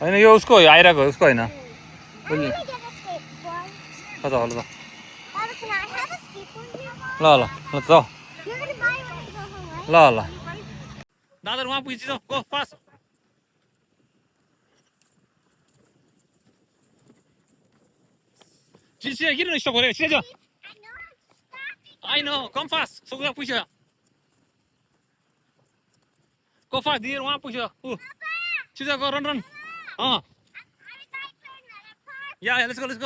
होइन यो उसको आइरहेको उसको होइन ल ल ल जाऊ ल ल दादा वहाँ पुगिन्छ गो फास्ट चिया किन स्टप गरेको chia I know, come fast. So we push her. Go fast, dear. One push her. She's go run. Yeah, let's go. Let's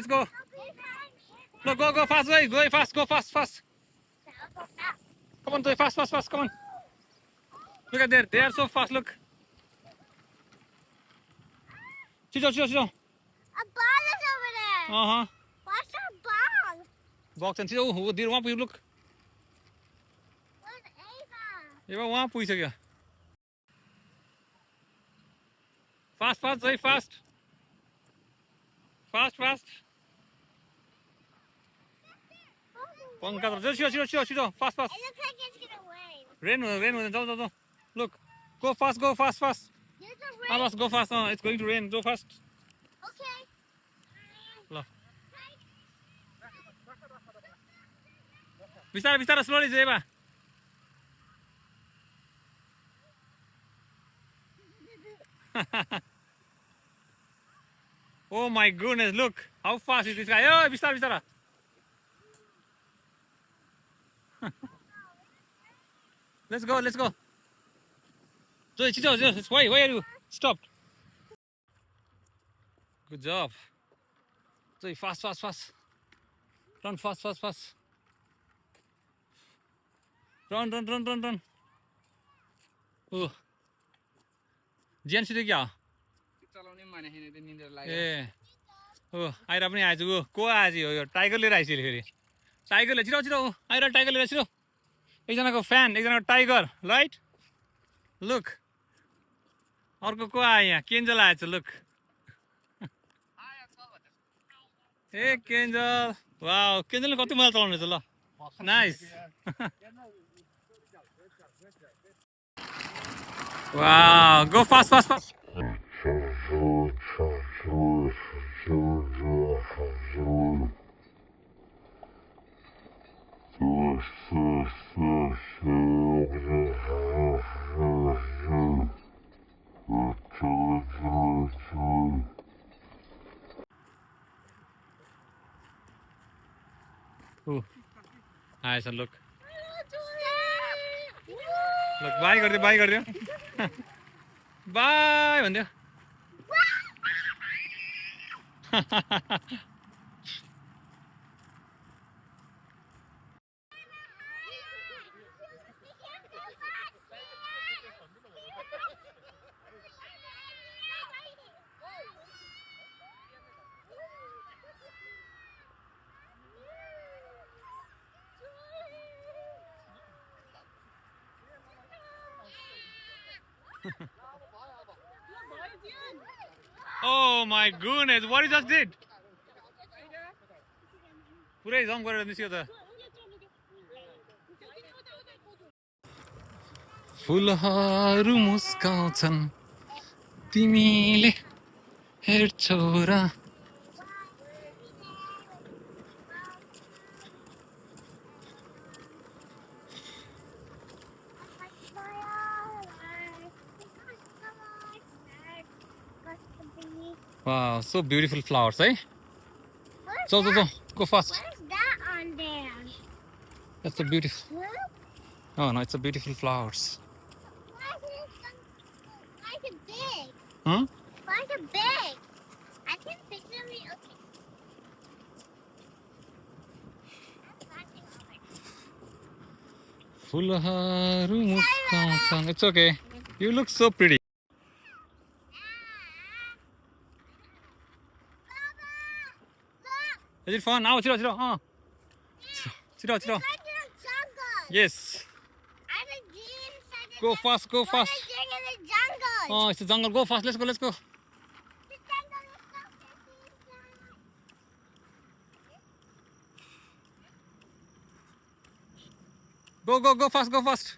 go. No, go fast, way. Go fast. Come on, do it fast. Come on. Look at there. They are so fast. Look. Chido. A ball is over there. What's a ball? Box and Chido. Who did one push? Look. Where's Ava? Ava one push again. Fast, very fast. Fast. One cut. Just Chido. Fast. It looks like it's gonna rain. Rain. Don't. Look. Go fast. There's a rain. Fast, go fast. It's going to rain. Go fast. Okay. Look. Vistara, slowly, Zeba. Oh my goodness, look. How fast is this guy? Oh, Vistara. Let's go. Chido, why are you stopped? Good job. So fast. Run fast. Run. Oh. Jen सिधै क्या चलाउने माने हैन त्यो निन्द्रा लाग्यो ए ओ आइरा पनि आएछ को आएछ यो टाइगर लिएर आइछ फेरि टाइगरले छिटो आइरा टाइगर लिएर छिटो एकजनाको फ्यान एकजनाको टाइगर राइट लुक अर्को को आयो यहाँ केन्जल आएछ लुक ए केन्जल वाउ केन्जलले कति मजा चलाउनु छ ल नाइस वाउ गो फास्ट आएछ लुक बाई गरिदियो बाई भनिदियो Oh my goodness, what you just did? पुरै जम्प गरेर निस्क्यो त फुलहरू मुस्काउँछन् तिमीले हेर्छौ र Wow, so beautiful flowers, eh? So, go fast. Where's that on there? That's a beautiful. Oh no, it's a beautiful flowers. Why is it big? Huh? Why is it big? I can picture me. Okay. फुलहरू मुस्काउँछन्. It's okay. You look so pretty. Is it fun? Now, chido. Chido. It's like in a jungle. Yes. I was inside the Go fast. What are you doing in the jungle? Oh, it's a jungle. Go fast. Let's go. The jungle is so pretty. Go, go, go fast, go fast.